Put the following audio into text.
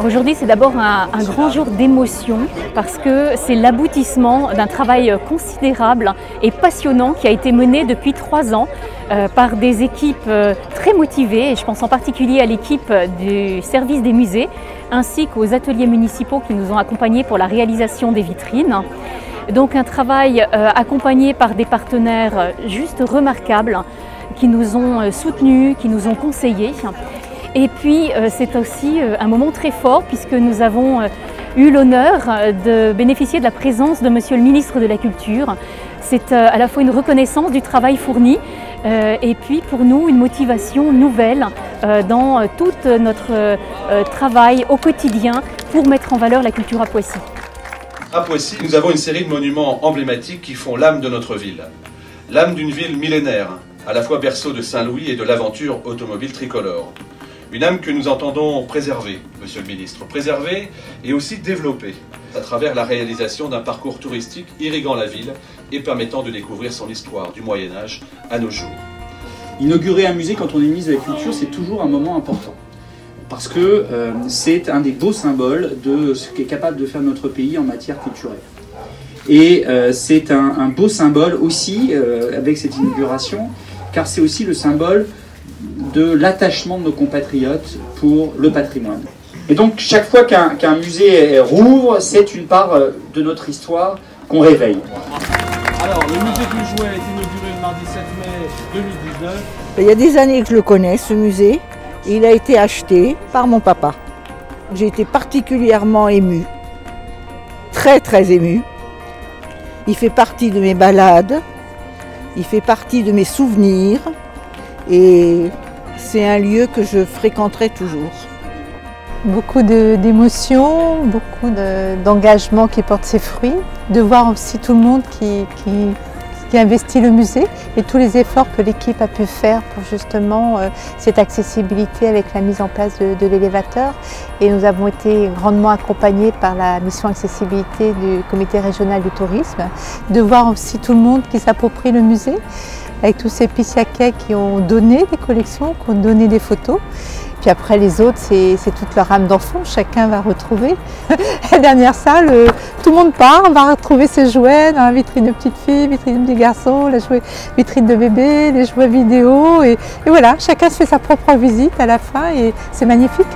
Aujourd'hui, c'est d'abord un grand jour d'émotion parce que c'est l'aboutissement d'un travail considérable et passionnant qui a été mené depuis 3 ans par des équipes très motivées. Et je pense en particulier à l'équipe du service des musées ainsi qu'aux ateliers municipaux qui nous ont accompagnés pour la réalisation des vitrines. Donc un travail accompagné par des partenaires juste remarquables qui nous ont soutenus, qui nous ont conseillés. Et puis c'est aussi un moment très fort puisque nous avons eu l'honneur de bénéficier de la présence de Monsieur le ministre de la Culture. C'est à la fois une reconnaissance du travail fourni et puis pour nous une motivation nouvelle dans tout notre travail au quotidien pour mettre en valeur la culture à Poissy. À Poissy, nous avons une série de monuments emblématiques qui font l'âme de notre ville. L'âme d'une ville millénaire, à la fois berceau de Saint-Louis et de l'aventure automobile tricolore. Une âme que nous entendons préserver, Monsieur le Ministre, préserver et aussi développer à travers la réalisation d'un parcours touristique irriguant la ville et permettant de découvrir son histoire du Moyen-Âge à nos jours. Inaugurer un musée quand on est ministre de la Culture, c'est toujours un moment important. Parce que c'est un des beaux symboles de ce qu'est capable de faire notre pays en matière culturelle. Et c'est un beau symbole aussi avec cette inauguration, car c'est aussi le symbole de l'attachement de nos compatriotes pour le patrimoine. Et donc chaque fois qu'un musée rouvre, c'est une part de notre histoire qu'on réveille. Alors, le musée du jouet a été inauguré le mardi 7 mai 2019. Il y a des années que je le connais, ce musée. Il a été acheté par mon papa. J'ai été particulièrement émue, très émue. Il fait partie de mes balades, il fait partie de mes souvenirs et c'est un lieu que je fréquenterai toujours. Beaucoup d'émotions, beaucoup d'engagement qui porte ses fruits, de voir aussi tout le monde qui investit le musée et tous les efforts que l'équipe a pu faire pour justement cette accessibilité avec la mise en place de l'élévateur. Et nous avons été grandement accompagnés par la mission accessibilité du comité régional du tourisme, de voir aussi tout le monde qui s'approprie le musée, avec tous ces Pissiaquais qui ont donné des collections, qui ont donné des photos. Puis après les autres, c'est toute leur âme d'enfant, chacun va retrouver. La dernière salle, tout le monde part, va retrouver ses jouets dans la vitrine de petites filles, vitrine de petits garçons, la vitrine de bébés, les jouets vidéo. Et voilà, chacun se fait sa propre visite à la fin et c'est magnifique.